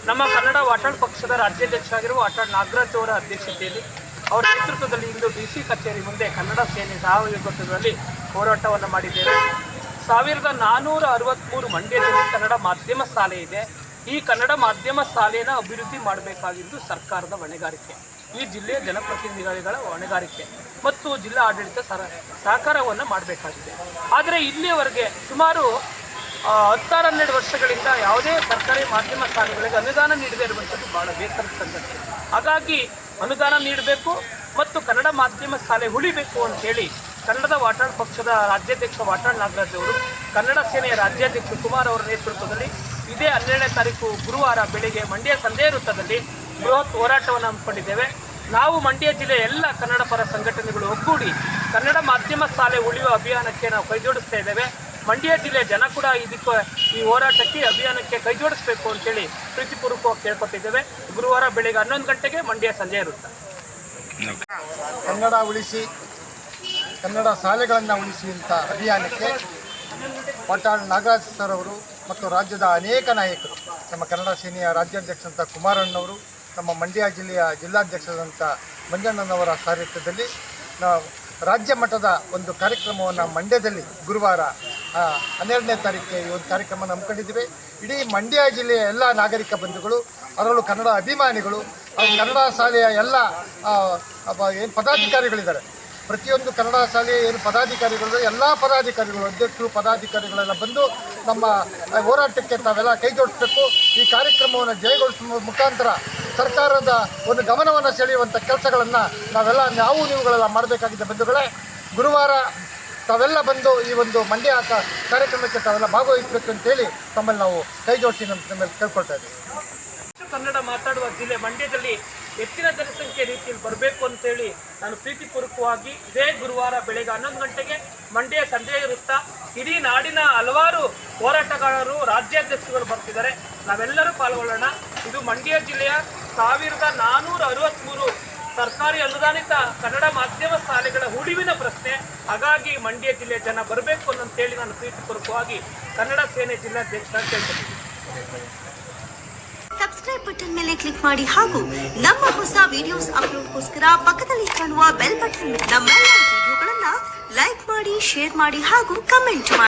ನಮ್ಮ ಕನ್ನಡ ವಾಟಾಳ್ ಪಕ್ಷದ ರಾಜ್ಯಾಧ್ಯಕ್ಷರಾಗಿರುವ ವಾಟಾಳ್ ನಾಗರಾಜ್ ಅವರ ಅಧ್ಯಕ್ಷತೆಯಲ್ಲಿ ಅವರ ನೇತೃತ್ವದಲ್ಲಿ ಇಂದು ಡಿಸಿ ಕಚೇರಿ ಮುಂದೆ ಕನ್ನಡ ಸೇನೆ ಸಹಯೋಗದಲ್ಲಿ ಹೋರಾಟವನ್ನು ಮಾಡಿದ್ದೇವೆ. 1463 ಮಂಡ್ಯದಲ್ಲಿ ಕನ್ನಡ ಮಾಧ್ಯಮ ಶಾಲೆ ಇದೆ. ಈ ಕನ್ನಡ ಮಾಧ್ಯಮ ಶಾಲೆಯನ್ನು ಅಭಿವೃದ್ಧಿ ಮಾಡಬೇಕಾಗಿದ್ದು ಸರ್ಕಾರದ ಹೊಣೆಗಾರಿಕೆ, ಈ ಜಿಲ್ಲೆಯ ಜನಪ್ರತಿನಿಧಿಗಳ ಹೊಣೆಗಾರಿಕೆ ಮತ್ತು ಜಿಲ್ಲಾ ಆಡಳಿತ ಸಹಕಾರವನ್ನು ಮಾಡಬೇಕಾಗಿದೆ. ಆದರೆ ಇಲ್ಲಿಯವರೆಗೆ ಸುಮಾರು 10-12 ವರ್ಷಗಳಿಂದ ಯಾವುದೇ ಸರ್ಕಾರಿ ಮಾಧ್ಯಮ ಶಾಲೆಗಳಿಗೆ ಅನುದಾನ ನೀಡದೇ ಇರುವಂಥದ್ದು ಬಹಳ ಬೇಸರದ ಸಂಗತಿ. ಹಾಗಾಗಿ ಅನುದಾನ ನೀಡಬೇಕು ಮತ್ತು ಕನ್ನಡ ಮಾಧ್ಯಮ ಶಾಲೆ ಉಳಿಬೇಕು ಅಂತೇಳಿ ಕನ್ನಡದ ವಾಟಾಳ್ ಪಕ್ಷದ ರಾಜ್ಯಾಧ್ಯಕ್ಷ ವಾಟಾಳ್ ನಾಗರಾಜ್ ಅವರು ಕನ್ನಡ ಸೇನೆಯ ರಾಜ್ಯಾಧ್ಯಕ್ಷ ಕುಮಾರ್ ಅವರ ನೇತೃತ್ವದಲ್ಲಿ ಇದೇ 12ನೇ ತಾರೀಕು ಗುರುವಾರ ಬೆಳಿಗ್ಗೆ ಮಂಡ್ಯ ಸಂದೇ ವೃತ್ತದಲ್ಲಿ ಬೃಹತ್ ಹೋರಾಟವನ್ನು ಹಮ್ಮಿಕೊಂಡಿದ್ದೇವೆ. ನಾವು ಮಂಡ್ಯ ಜಿಲ್ಲೆಯ ಎಲ್ಲ ಕನ್ನಡ ಪರ ಸಂಘಟನೆಗಳು ಒಗ್ಗೂಡಿ ಕನ್ನಡ ಮಾಧ್ಯಮ ಶಾಲೆ ಉಳಿಯುವ ಅಭಿಯಾನಕ್ಕೆ ನಾವು ಕೈಜೋಡಿಸ್ತಾ ಇದ್ದೇವೆ. ಮಂಡ್ಯ ಜಿಲ್ಲೆಯ ಜನ ಕೂಡ ಈ ಹೋರಾಟಕ್ಕೆ ಅಭಿಯಾನಕ್ಕೆ ಕೈಜೋಡಿಸಬೇಕು ಅಂತೇಳಿ ಪ್ರೀತಿಪೂರ್ವಕವಾಗಿ ಕೇಳ್ಕೊತಿದ್ದೇವೆ. ಗುರುವಾರ ಬೆಳಿಗ್ಗೆ 11 ಗಂಟೆಗೆ ಮಂಡ್ಯ ಸಂಜೆ ಇರುತ್ತೆ. ಕನ್ನಡ ಉಳಿಸಿ, ಕನ್ನಡ ಶಾಲೆಗಳನ್ನು ಉಳಿಸಿ ಅಂತ ಅಭಿಯಾನಕ್ಕೆ ವಾಟಾಳ್ ನಾಗರಾಜ್ ಸರ್ ಅವರು ಮತ್ತು ರಾಜ್ಯದ ಅನೇಕ ನಾಯಕರು, ನಮ್ಮ ಕನ್ನಡ ಸೇನೆಯ ರಾಜ್ಯಾಧ್ಯಕ್ಷರಂಥ ಕುಮಾರಣ್ಣವರು, ನಮ್ಮ ಮಂಡ್ಯ ಜಿಲ್ಲೆಯ ಜಿಲ್ಲಾಧ್ಯಕ್ಷರಾದಂಥ ಮಂಜಣ್ಣನವರ ಸಾರಥ್ಯದಲ್ಲಿ ನಾವು ರಾಜ್ಯ ಮಟ್ಟದ ಒಂದು ಕಾರ್ಯಕ್ರಮವನ್ನು ಮಂಡ್ಯದಲ್ಲಿ ಗುರುವಾರ 12ನೇ ತಾರೀಕಿಗೆ ಈ ಒಂದು ಕಾರ್ಯಕ್ರಮ ಹಮ್ಮಿಕೊಂಡಿದ್ದೀವಿ. ಇಡೀ ಮಂಡ್ಯ ಜಿಲ್ಲೆಯ ಎಲ್ಲ ನಾಗರಿಕ ಬಂಧುಗಳು, ಅದರಲ್ಲೂ ಕನ್ನಡ ಅಭಿಮಾನಿಗಳು, ಕನ್ನಡ ಶಾಲೆಯ ಎಲ್ಲ ಏನು ಪದಾಧಿಕಾರಿಗಳಿದ್ದಾರೆ, ಪ್ರತಿಯೊಂದು ಕನ್ನಡ ಶಾಲೆಯ ಏನು ಪದಾಧಿಕಾರಿಗಳು, ಎಲ್ಲ ಪದಾಧಿಕಾರಿಗಳು, ಅಧ್ಯಕ್ಷರು, ಪದಾಧಿಕಾರಿಗಳೆಲ್ಲ ಬಂದು ನಮ್ಮ ಹೋರಾಟಕ್ಕೆ ತಾವೆಲ್ಲ ಕೈ ಜೋಡಿಸಬೇಕು. ಈ ಕಾರ್ಯಕ್ರಮವನ್ನು ಜಯಗೊಳಿಸುವ ಮುಖಾಂತರ ಸರ್ಕಾರದ ಒಂದು ಗಮನವನ್ನು ಸೆಳೆಯುವಂಥ ಕೆಲಸಗಳನ್ನು ನಾವು ನೀವುಗಳೆಲ್ಲ ಮಾಡಬೇಕಾಗಿದೆ. ಬಂಧುಗಳೇ, ಗುರುವಾರ ತಾವೆಲ್ಲ ಬಂದು ಈ ಒಂದು ಮಂಡ್ಯ ಕಾರ್ಯಕ್ರಮಕ್ಕೆ ತಾವೆಲ್ಲ ಭಾಗವಹಿಸಬೇಕು ಅಂತೇಳಿ ತಮ್ಮಲ್ಲಿ ನಾವು ಕೈ ಜೋಡಿಸಿ ನಮ್ಮ ಮೇಲೆ ಕೇಳ್ಕೊಳ್ತಾ ಇದ್ದೀವಿ. ಕನ್ನಡ ಮಾತಾಡುವ ಜಿಲ್ಲೆ ಮಂಡ್ಯದಲ್ಲಿ ಹೆಚ್ಚಿನ ಜನಸಂಖ್ಯೆ ರೀತಿಯಲ್ಲಿ ಬರಬೇಕು ಅಂತೇಳಿ ನಾನು ಪ್ರೀತಿಪೂರ್ವಕವಾಗಿ ಇದೇ ಗುರುವಾರ ಬೆಳಗ್ಗೆ 11 ಗಂಟೆಗೆ ಮಂಡ್ಯ ಸಂಜೆ ವೃತ್ತ ಇಡೀ ನಾಡಿನ ಹಲವಾರು ಹೋರಾಟಗಾರರು, ರಾಜ್ಯಾಧ್ಯಕ್ಷರು ಬರ್ತಿದ್ದಾರೆ. ನಾವೆಲ್ಲರೂ ಪಾಲ್ಗೊಳ್ಳೋಣ. ಇದು ಮಂಡ್ಯ ಜಿಲ್ಲೆಯ 1463 ಸರ್ಕಾರಿ ಅನುದಾನಿತ ಕನ್ನಡ ಮಾಧ್ಯಮ ಶಾಲೆಗಳ ಉಳಿವಿನ ಪ್ರಶ್ನೆ. ಹಾಗಾಗಿ ಮಂಡ್ಯ ಜಿಲ್ಲೆಯ ಜನ ಬರಬೇಕು ಅಂತೇಳಿ ನಾನು ಪ್ರೀತಿಪೂರ್ವಕವಾಗಿ ಕನ್ನಡ ಸೇನೆ ಜಿಲ್ಲಾಧ್ಯಕ್ಷ ಕೇಳ್ಕೊಳ್ತೀನಿ. ಸಬ್ಸ್ಕ್ರೈಬ್ ಬಟನ್ ಮೇಲೆ ಕ್ಲಿಕ್ ಮಾಡಿ ಹಾಗೂ ನಮ್ಮ ಹೊಸ ವಿಡಿಯೋಸ್ ಅಪ್ಲೋಡ್ಗೋಸ್ಕರ ಪಕ್ಕದಲ್ಲಿ ಕಾಣುವ ಬೆಲ್ ಬಟನ್ ನಮ್ಮೆಲ್ಲ ವಿಡಿಯೋಗಳನ್ನ ಲೈಕ್ ಮಾಡಿ, ಶೇರ್ ಮಾಡಿ ಹಾಗೂ ಕಮೆಂಟ್ ಮಾಡಿ.